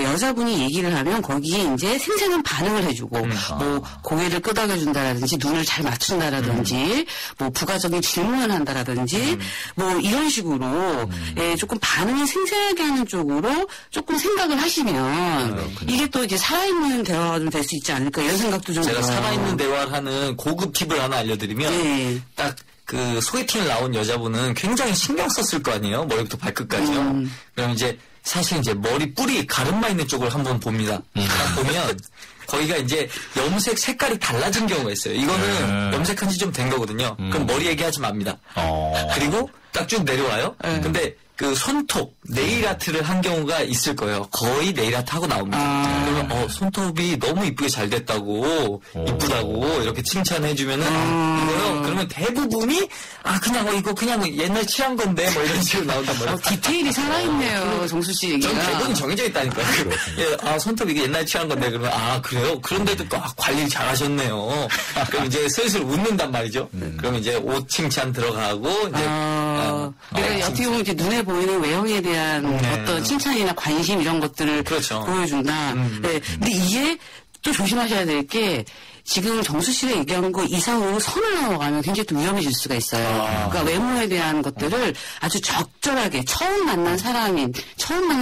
여자분이 얘기를 하면 거기에 이제 생생한 반응을 해주고 뭐 고개를 끄덕여준다라든지 눈을 잘 맞춘다라든지 뭐 부가적인 질문을 한다라든지 뭐 이런 식으로 조금 반응이 생생하게 하는 쪽으로 조금 생각을 하시면 이게 또 이제 살아있는 대화가 좀 될 수 있지 않을까 이런 생각도 좀 제가 살아있는 대화를 하는 고급 팁을 하나 알려드리면 딱 소개팅을 나온 여자분은 굉장히 신경 썼을 거 아니에요? 머리부터 발끝까지요. 그럼 이제 사실 이제 머리 뿌리 가르마 있는 쪽을 한번 봅니다. 보면 거기가 이제 염색 색깔이 달라진 경우가 있어요. 이거는 염색한 지 좀 된 거거든요. 그럼 머리 얘기하지 맙니다. 그리고 딱 쭉 내려와요. 근데 손톱, 네일 아트를 한 경우가 있을 거예요. 거의 네일 아트 하고 나옵니다. 그러면 손톱이 너무 이쁘게 잘 됐다고, 이쁘다고 이렇게 칭찬해주면은 이거요. 그러면 대부분이 이거 그냥 옛날 칠한 건데 뭐 이런 식으로 나온단 말이에요. 디테일이 살아있네요, 정수 씨 얘기가. 전 대부분 정해져 있다니까요. 손톱 이게 옛날 칠한 건데 그러면 그래요? 그런데도 관리를 잘하셨네요. 그럼 이제 슬슬 웃는단 말이죠. 그럼 이제 옷 칭찬 들어가고 이제 어떻게 보면 이제 눈에 보이는 외형에 대한 어떤 칭찬이나 관심 이런 것들을 보여준다. 근데 이게 또 조심하셔야 될 게 지금 정수 씨가 얘기한 거 이상으로 선을 넘어가면 굉장히 또 위험해질 수가 있어요. 그러니까 외모에 대한 것들을 아주 적절하게 처음 만난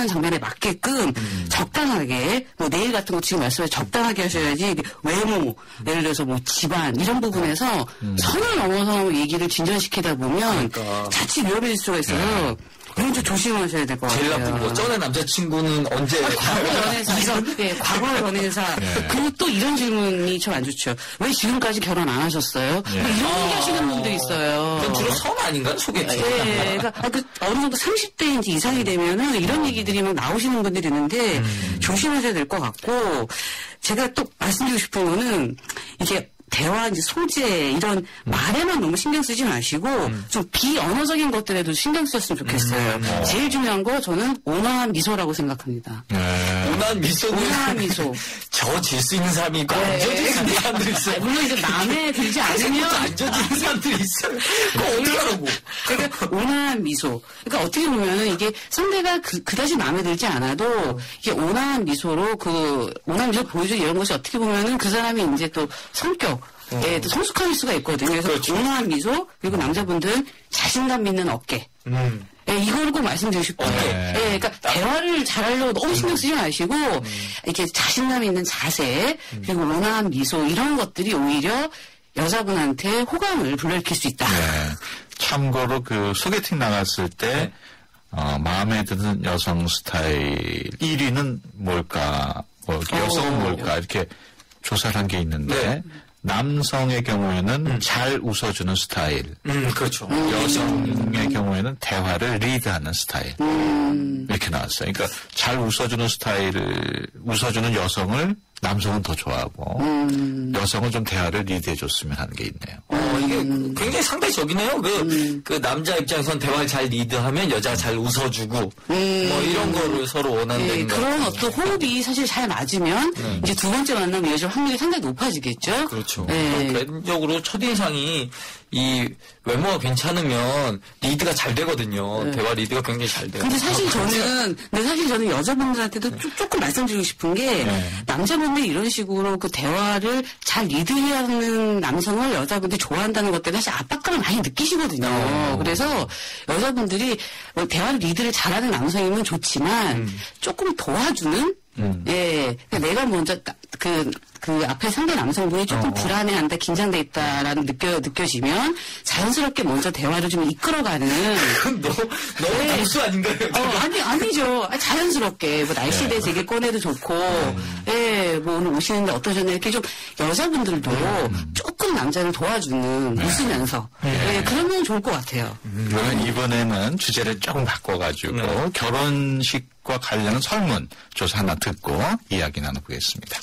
장면에 맞게끔 적당하게 뭐 네일 같은 거 지금 말씀하신 적당하게 하셔야지 외모 예를 들어서 뭐 집안 이런 부분에서 선을 넘어서 얘기를 진전시키다 보면 자칫 위험해질 수가 있어요. 이건 좀 조심하셔야 될 것 같아요. 제일 나쁜 거. 전에 남자친구는 언제 과거 연애사, 과거 연애사. 그리고 또 이런 질문이 참 안 좋죠. 왜 지금까지 결혼 안 하셨어요? 뭐 이런 얘기 하시는 분들이 있어요. 그건 주로 선 아닌가요? 소개팅. 네, 그러니까 어느 정도 30대 이제 이상이 되면은 이런 얘기들이 막 나오시는 분들이 있는데 조심하셔야 될 것 같고, 제가 또 말씀드리고 싶은 거는 이게 대화 이제 소재 이런 말에만 너무 신경 쓰지 마시고 좀 비언어적인 것들에도 신경 썼으면 좋겠어요. 제일 중요한 거 저는 온화한 미소라고 생각합니다. 온화한 미소는 온화한 미소. 져질 수 있는 사람이 있고 안 져질 수 있는 사람들이 있어요. 물론 이제 마음에 들지 않으면 안 져지는 사람들이 있어요. 그거 어떻게 하라고? 그러니까 온화한 미소. 그러니까 어떻게 보면은 이게 상대가 그다지 마음에 들지 않아도 이게 온화한 미소로 온화한 미소 보여주는 이런 것이 어떻게 보면은 그 사람이 이제 또 성격 예, 또 성숙할 수가 있거든요. 그래서 그렇죠. 온화한 미소, 그리고 남자분들은 자신감 있는 어깨. 예, 이걸 꼭 말씀드리고 싶어요. 예, 그러니까 대화를 잘하려고 너무 신경 쓰지 마시고, 이렇게 자신감 있는 자세, 그리고 온화한 미소, 이런 것들이 오히려 여자분한테 호감을 불러일으킬 수 있다. 네. 참고로 소개팅 나갔을 때, 마음에 드는 여성 스타일 1위는 뭘까, 여성은 뭘까, 이렇게 조사를 한 게 있는데, 남성의 경우에는 잘 웃어주는 스타일. 그렇죠. 여성의 경우에는 대화를 리드하는 스타일. 이렇게 나왔어요. 그러니까 잘 웃어주는 웃어주는 여성을 남성은 더 좋아하고, 여성은 좀 대화를 리드해줬으면 하는 게 있네요. 이게 굉장히 상대적이네요. 그 남자 입장에선 대화를 잘 리드하면 여자가 잘 웃어주고, 뭐 이런 거를 서로 원한다는 거. 그런 어떤 호흡이 사실 잘 맞으면, 이제 두 번째 만남 이어질 확률이 상당히 높아지겠죠? 그렇죠. 네. 개인적으로 첫인상이 이 외모가 괜찮으면 리드가 잘 되거든요. 대화 리드가 굉장히 잘 돼요. 근데 사실 저는 여자분들한테도 조금 말씀드리고 싶은 게 남자분들이 이런 식으로 그 대화를 잘 리드해야 하는 남성을 여자분들이 좋아한다는 것 때문에 사실 압박감을 많이 느끼시거든요. 그래서 여자분들이 대화를 리드를 잘하는 남성이면 좋지만 조금 도와주는 예, 내가 먼저 그 앞에 상대 남성분이 조금 불안해한다, 긴장돼 있다라는 느껴지면 자연스럽게 먼저 대화를 좀 이끌어가는. 그건 너무 단수 아닌가요? 아니죠. 자연스럽게 뭐 날씨에 대해서 얘기 꺼내도 좋고, 예, 뭐 오늘 오시는데 어떠셨나요? 이렇게 좀 여자분들도 조금 남자를 도와주는 웃으면서, 예, 그러면 좋을 것 같아요. 그러면 이번에는 주제를 조금 바꿔가지고 결혼식과 관련한 설문 조사 하나 듣고 이야기 나눠보겠습니다.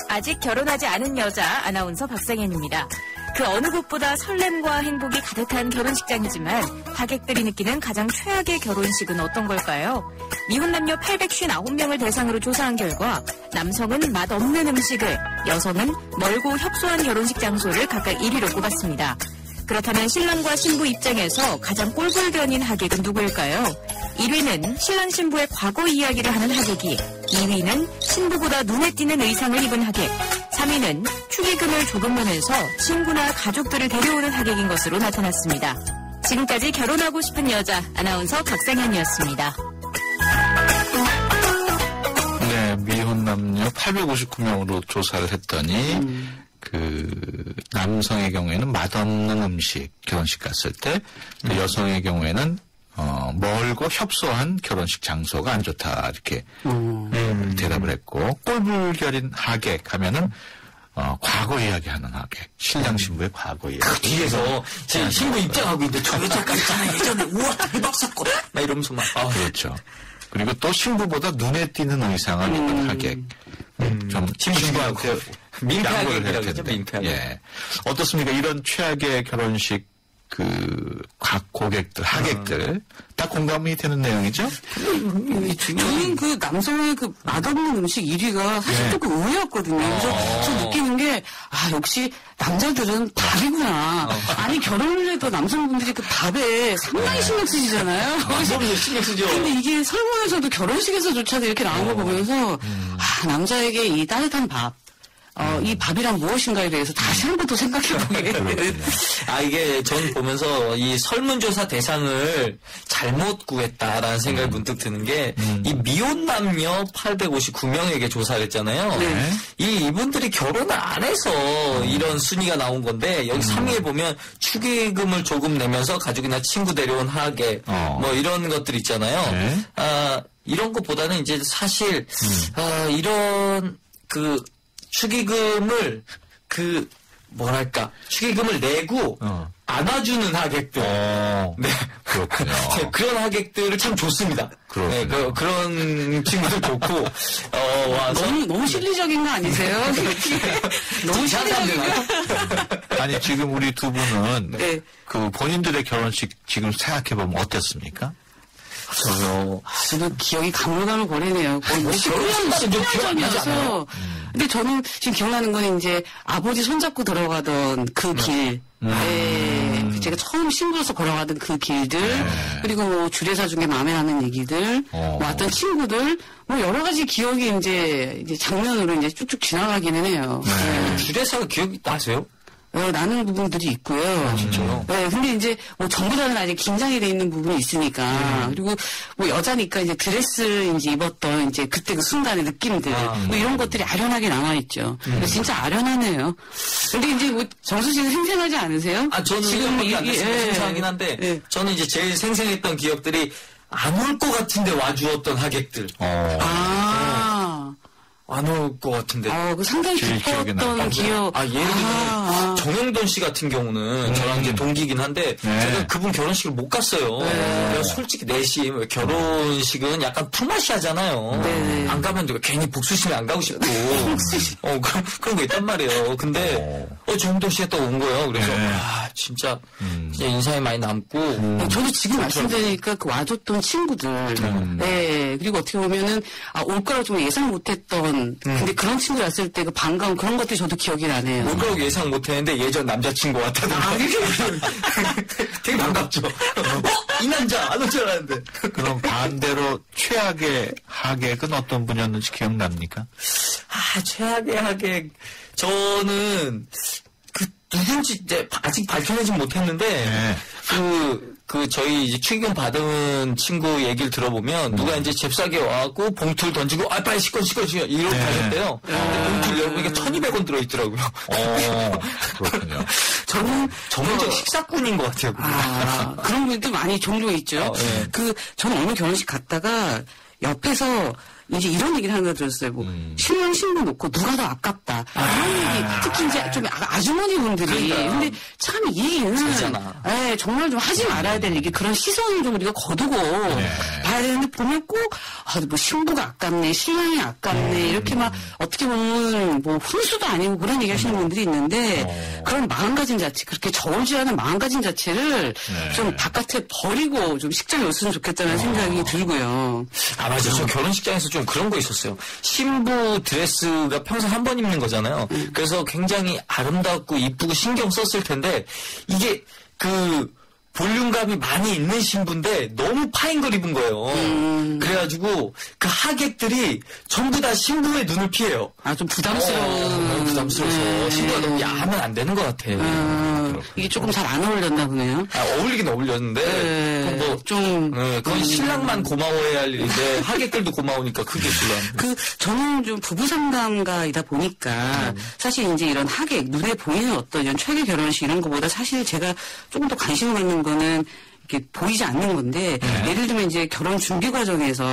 아직 결혼하지 않은 여자 아나운서 박상현입니다. 그 어느 곳보다 설렘과 행복이 가득한 결혼식장이지만 하객들이 느끼는 가장 최악의 결혼식은 어떤 걸까요? 미혼 남녀 859명을 대상으로 조사한 결과 남성은 맛없는 음식을, 여성은 멀고 협소한 결혼식 장소를 각각 1위로 꼽았습니다. 그렇다면 신랑과 신부 입장에서 가장 꼴불견인 하객은 누구일까요? 1위는 신랑 신부의 과거 이야기를 하는 하객이, 2위는 신부보다 눈에 띄는 의상을 입은 하객, 3위는 축의금을 조금 내면서 친구나 가족들을 데려오는 하객인 것으로 나타났습니다. 지금까지 결혼하고 싶은 여자 아나운서 박상현이었습니다. 네, 미혼 남녀 859명으로 조사를 했더니 남성의 경우에는 맛없는 음식 결혼식 갔을 때, 여성의 경우에는 멀고 협소한 결혼식 장소가 안 좋다 이렇게 대답을 했고, 꼴불견인 하객 하면은 과거 이야기하는 하객, 신랑 신부의 과거 이야기. 그 뒤에서 제 신부 입장하고 있는데 저 여자가 있잖아요. 예전에 우와 대박 사건 막 이러면서 막. 그렇죠. 그리고 또 신부보다 눈에 띄는 의상을 입은 하객. 좀 신부한테 양보를 해야 되는데. 예. 어떻습니까? 이런 최악의 결혼식 각 고객들, 하객들 다 공감이 되는 내용이죠? 저는 그 남성의 그 맛없는 음식 1위가 사실 조금 의외였거든요. 그래서 저 느끼는 게, 역시 남자들은 밥이구나. 아니, 결혼을 해도 남성분들이 그 밥에 상당히 신경 쓰시잖아요. 그래서 신경 쓰죠. 근데 이게 설문에서도 결혼식에서조차도 이렇게 나온 거 보면서, 남자에게 이 따뜻한 밥, 이 밥이란 무엇인가에 대해서 다시 한 번 더 생각해보게. 이게 전 보면서 이 설문조사 대상을 잘못 구했다라는 생각이 문득 드는 게, 이 미혼 남녀 859명에게 조사를 했잖아요. 이분들이 결혼을 안 해서 이런 순위가 나온 건데, 여기 3위에 보면 축의금을 조금 내면서 가족이나 친구 데려온 하객, 뭐 이런 것들 있잖아요. 이런 것보다는 이제 사실, 이런 축의금을 축의금을 내고 안아주는 하객들. 네. 그렇군요. 네, 그런 하객들을 참 좋습니다. 네, 그런 친구들 좋고, 와서. 너무 실리적인 거 아니세요? 너무 실리적인가? 아니, 지금 우리 두 분은 네. 본인들의 결혼식 지금 생각해보면 어땠습니까? 저는 기억이 가물가물거리네요. 거의 19년 전이어서. 근데 저는 지금 기억나는 건 이제 아버지 손잡고 들어가던 그 길. 네. 제가 처음 신고해서 걸어가던 그 길들. 그리고 뭐 주례사 중에 마음에 나는 얘기들. 왔던 친구들. 뭐 여러 가지 기억이 이제 장면으로 이제 쭉쭉 지나가기는 해요. 주례사가 기억이 나세요? 나는 부분들이 있고요. 진짜요? 네, 근데 이제 뭐 전부 다는 아직 긴장이 돼 있는 부분이 있으니까. 그리고 뭐 여자니까 이제 드레스를 이제 입었던 이제 그때 그 순간의 느낌들. 뭐 이런 것들이 아련하게 남아있죠. 진짜 아련하네요. 근데 이제 뭐 정수 씨는 생생하지 않으세요? 저는 지금 안 됐어요. 생생하긴 한데, 저는 이제 제일 생생했던 기억들이 안 올 것 같은데 와주었던 하객들. 안 올 것 같은데. 상당히 기뻤던 기억. 예를 들면, 정영돈 씨 같은 경우는 저랑 이제 동기긴 한데, 제가 그분 결혼식을 못 갔어요. 내가 솔직히 내심, 결혼식은 약간 품앗이 하잖아요. 안 가면 괜히 복수심에 안 가고 싶고. 그런 거 있단 말이에요. 근데, 정영돈 씨가 또 온 거예요. 그래서, 진짜 인상이 많이 남고. 저도 지금 말씀드리니까 그 와줬던 친구들. 네. 그리고 어떻게 보면은, 올 거라고 좀 예상 못했던 근데 그런 친구 왔을 때 그 반가움 그런 것들이 저도 기억이 나네요. 올 거라고 예상 못했는데 예전 남자친구 왔다든가. 되게 반갑죠. 이 남자 안 올 줄 알았는데. 그럼 반대로 최악의 하객은 어떤 분이었는지 기억납니까? 최악의 하객. 저는 누군지 이제 아직 밝혀내진 못했는데 저희 이제 축의금 받은 친구 얘기를 들어보면 누가 이제 잽싸게 와갖고 봉투를 던지고 빨리 씻고 이러고 가셨대요. 근데 봉투를 열어보니까 1,200원 들어있더라고요. 그렇군요. 저는 전문적 식사꾼인 것 같아요. 그런 분들 많이 종류가 있죠. 저는 어느 결혼식 갔다가 옆에서 이제 이런 얘기를 하는 거 들었어요. 신랑 신부 놓고 누가 더 아깝다. 이런 얘기. 특히 이제 좀 아주머니 분들이. 근데 참 이 얘기는. 정말 좀 하지 말아야 될 얘기. 그런 시선을 좀 우리가 거두고 봐야 되는데 보면 꼭, 뭐 신부가 아깝네, 신랑이 아깝네. 이렇게 막 어떻게 보면 뭐 훈수도 아니고 그런 얘기 하시는 분들이 있는데 그런 마음가짐 자체, 그렇게 저울지 않은 마음가짐 자체를 좀 바깥에 버리고 좀 식장에 왔으면 좋겠다는 생각이 들고요. 맞아요. 저 결혼식장에서 좀 그런 거 있었어요. 신부 드레스가 평생 한 번 입는 거잖아요. 그래서 굉장히 아름답고 이쁘고 신경 썼을 텐데 이게 볼륨감이 많이 있는 신부인데 너무 파인 걸 입은 거예요. 그래가지고 그 하객들이 전부 다 신부의 눈을 피해요. 좀 부담스러운. 너무 부담스러워서 신부가 너무 야하면 안 되는 것 같아. 이게 조금 잘 안 어울렸나 보네요. 어울리긴 어울렸는데 그건 신랑만 고마워해야 할 일인데 하객들도 고마우니까 그게 불안. 저는 좀 부부 상담가이다 보니까 사실 이제 이런 하객 눈에 보이는 어떤 이런 최대 결혼식 이런 거보다 사실 제가 조금 더 관심을 갖는 거는 이렇게 보이지 않는 건데 예를 들면 이제 결혼 준비 과정에서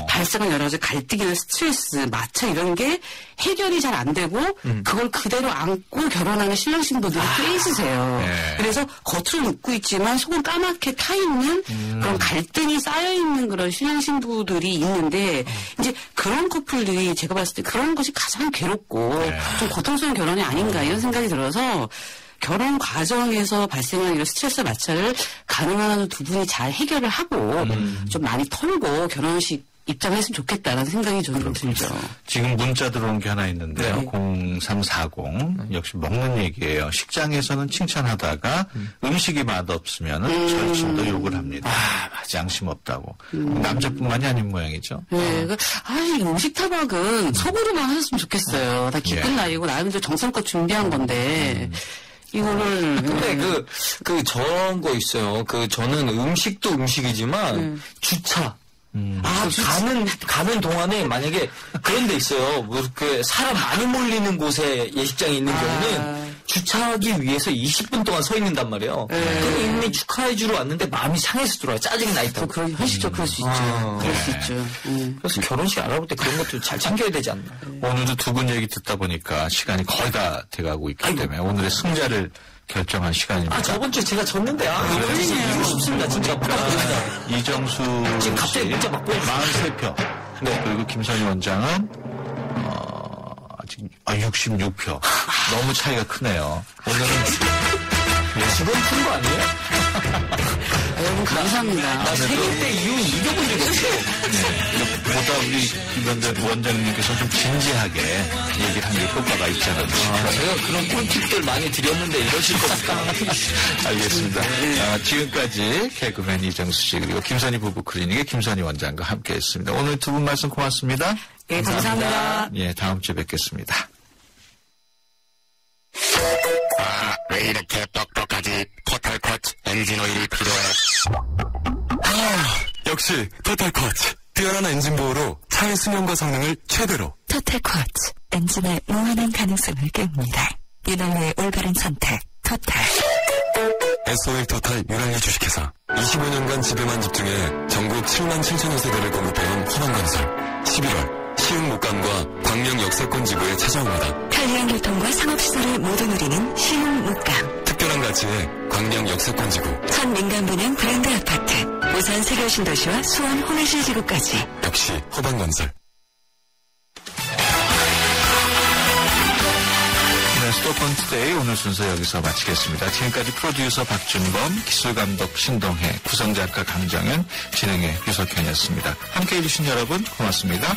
발생한 여러 가지 갈등이나 스트레스, 마찰 이런 게 해결이 잘 안 되고 그걸 그대로 안고 결혼하는 신랑 신부들이 꽤 있으세요. 그래서 겉으로 웃고 있지만 속은 까맣게 타 있는 그런 갈등이 쌓여 있는 그런 신랑 신부들이 있는데 이제 그런 커플들이 제가 봤을 때 그런 것이 가장 괴롭고 좀 고통스러운 결혼이 아닌가 이런 생각이 들어서. 결혼 과정에서 발생하는 이런 스트레스 마찰을 가능한 한 두 분이 잘 해결을 하고 좀 많이 털고 결혼식 입장했으면 좋겠다라는 생각이 저는 들죠. 지금 문자 들어온 게 하나 있는데요. 네. 0340 역시 먹는 얘기예요. 식장에서는 칭찬하다가 음식이 맛없으면 절친도 욕을 합니다. 양심 없다고. 남자뿐만이 아닌 모양이죠. 네, 이 음식 타박은 속으로만 하셨으면 좋겠어요. 다 기쁜 날이고 나름대로 정성껏 준비한 건데. 이거를. 근데 저런 거 있어요. 저는 음식도 음식이지만 주차. 가는 동안에 만약에 그런 데 있어요. 뭐 사람 많이 몰리는 곳에 예식장이 있는 경우는 주차하기 위해서 20분 동안 서 있는단 말이에요. 그럼 이미 축하해주러 왔는데 마음이 상해서 들어와요. 짜증이 나 있다고. 그럴 수 있죠. 그럴 수 있죠. 그래서 결혼식 알아볼 때 그런 것도 잘 챙겨야 되지 않나. 오늘도 두 분 얘기 듣다 보니까 시간이 거의 다 돼가고 있기 때문에 오늘의 승자를 결정한 시간입니다. 저번 주에 제가 졌는데, 이거 이기고 싶습니다, 진짜. 부탁드립니다. 이정수 지금 갑자기 문자 받고 43표. 네. 그리고 김선희 원장은, 아직, 66표. 너무 차이가 크네요. 오늘은. 직원 큰 거 아니에요? 여러분, 감사합니다. 나 생일 때 이후 이겨본 적이 없어. 보다 우리 원장님께서 좀 진지하게 얘기를 한 게 효과가 있지 않았나. 제가 그런 꿀팁들 많이 드렸는데 이러실 것 같다. 알겠습니다. 지금까지 개그맨 이정수 씨 그리고 김선희 부부 클리닉의 김선희 원장과 함께 했습니다. 오늘 두 분 말씀 고맙습니다. 네, 감사합니다. 예, 다음 주에 뵙겠습니다. 왜 이렇게 똑똑하지? 토탈 쿼츠 엔진 오일이 필요해. 역시 토탈 쿼츠. 뛰어난 엔진 보호로 차의 수명과 성능을 최대로. 토탈 쿼츠. 엔진의 무한한 가능성을 깨웁니다. 유난히의 올바른 선택. 토탈. SOL 토탈 유난히 주식회사. 25년간 지배만 집중해 전국 7만 7천여 세대를 공급해온 호남건설. 11월 시흥 목감과 광명 역세권 지구에 찾아옵니다. 편리한 교통과 상업시설을 모두 누리는 시흥 목감. 특별한 가치의 광명 역세권 지구. 첫 민간 분양 브랜드 아파트. 부산 세계신도시와 수원 홍해실 지구까지. 역시 호반건설. 네, 스톱온 투데이 오늘 순서 여기서 마치겠습니다. 지금까지 프로듀서 박준범, 기술감독 신동혜, 구성작가 강정현, 진행의 유석현이었습니다. 함께해 주신 여러분 고맙습니다.